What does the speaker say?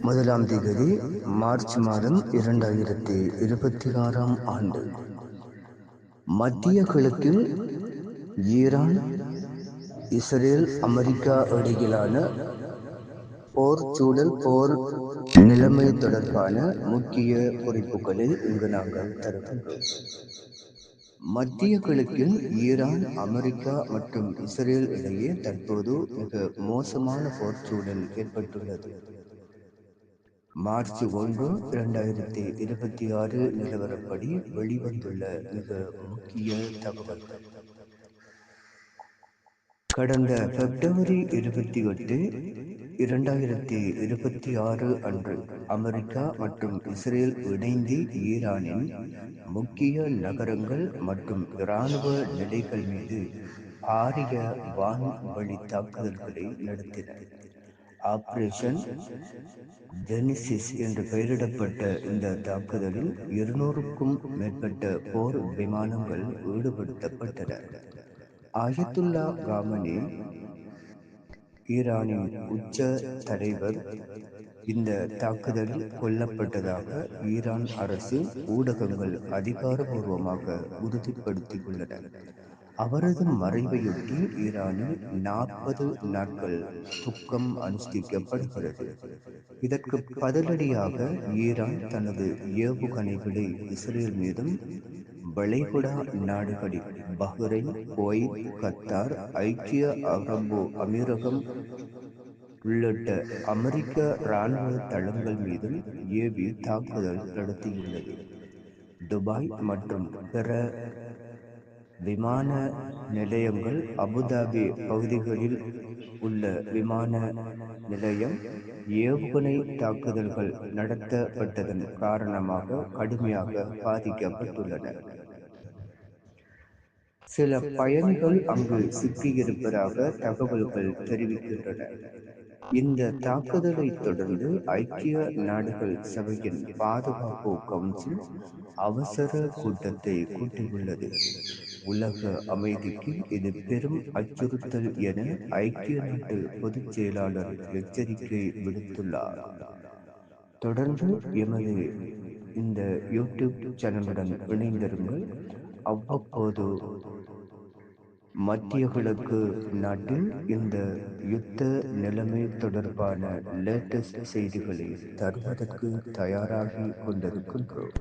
முதலாம் திகதி மார்ச் மாதம் 2026 ஆண்டு. மத்திய கிழக்கில் ஈரான், இஸ்ரேல், அமெரிக்கா இடையிலான போர் சூழல், போர் நிலைமை தொடர்பான முக்கிய குறிப்புகளை இங்கு நாங்கள் தருகின்றோம். மத்திய கிழக்கில் ஈரான், அமெரிக்கா மற்றும் இஸ்ரேல் இடையே தற்போது மிக மோசமான போர் சூழல் ஏற்பட்டுள்ளது. மார்ச் 1, 2026 நிலவரப்படி வெளிவந்துள்ள மிக முக்கிய தகவல்கள். கடந்த பிப்ரவரி 28, 2026 அன்று அமெரிக்கா மற்றும் இஸ்ரேல் இணைந்து ஈரானின் முக்கிய நகரங்கள் மற்றும் இராணுவ நிலைகள் மீது பாரிய வான்வழி தாக்குதல்களை நடத்தின. ஆபரேஷன் ஜெனிசிஸ் என்று பெயரிடப்பட்ட இந்த தாக்குதலில் 200க்கும் மேற்பட்ட போர் விமானங்கள் ஈடுபடுத்தப்பட்டன. ஆயத்துல்லா காமனி, ஈரானின் உச்ச தலைவர், இந்த தாக்குதலில் கொல்லப்பட்டதாக ஈரான் அரசு ஊடகங்கள் அதிகாரபூர்வமாக உறுதிப்படுத்தியுள்ளன. அவரது மறைவையொட்டி ஈரானில் 40 நாட்கள் துக்கம் அனுஷ்டிக்கப்படுகிறது. இதற்கு பதிலடியாக ஈரான் தனது ஏவுகணைகளை இஸ்ரேல் மீதும் வளைகுடா நாடுகளில் பஹ்ரைன், குவைத், கத்தார், ஐக்கிய அரபு அமீரகம் உள்ளிட்ட அமெரிக்க இராணுவ தளங்கள் மீதும் ஏவி தாக்குதல் நடத்தியுள்ளது. துபாய் மற்றும் பிற விமான நிலையங்கள், அபுதாபி பகுதிகளில் உள்ள விமான நிலையம் ஏவுகணை தாக்குதல்கள் நடத்தப்பட்டதன் காரணமாக கடுமையாக பாதிக்கப்பட்டுள்ளன. சில பயணிகள் அங்கு சிக்கியிருப்பதாக தகவல்கள் தெரிவிக்கின்றன. இந்த தாக்குதலை தொடர்ந்து ஐக்கிய நாடுகள் சபையின் பாதுகாப்பு கவுன்சில் அவசர கூட்டத்தை கூட்டியுள்ளது. உலக அமைதிக்கு இது பெரும் அச்சுறுத்தல் என ஐக்கிய நாட்டு பொதுச் செயலாளர் எச்சரிக்கை விடுத்துள்ளார். தொடர்ந்து எமது இந்த யூடியூப் சேனலுடன் இணைந்திருங்கள். அவ்வப்போது மத்திய கிழக்கு நாட்டில் இந்த யுத்த நிலைமை தொடர்பான லேட்டஸ்ட் செய்திகளை தருவதற்கு தயாராகி கொண்டிருக்கின்றோம்.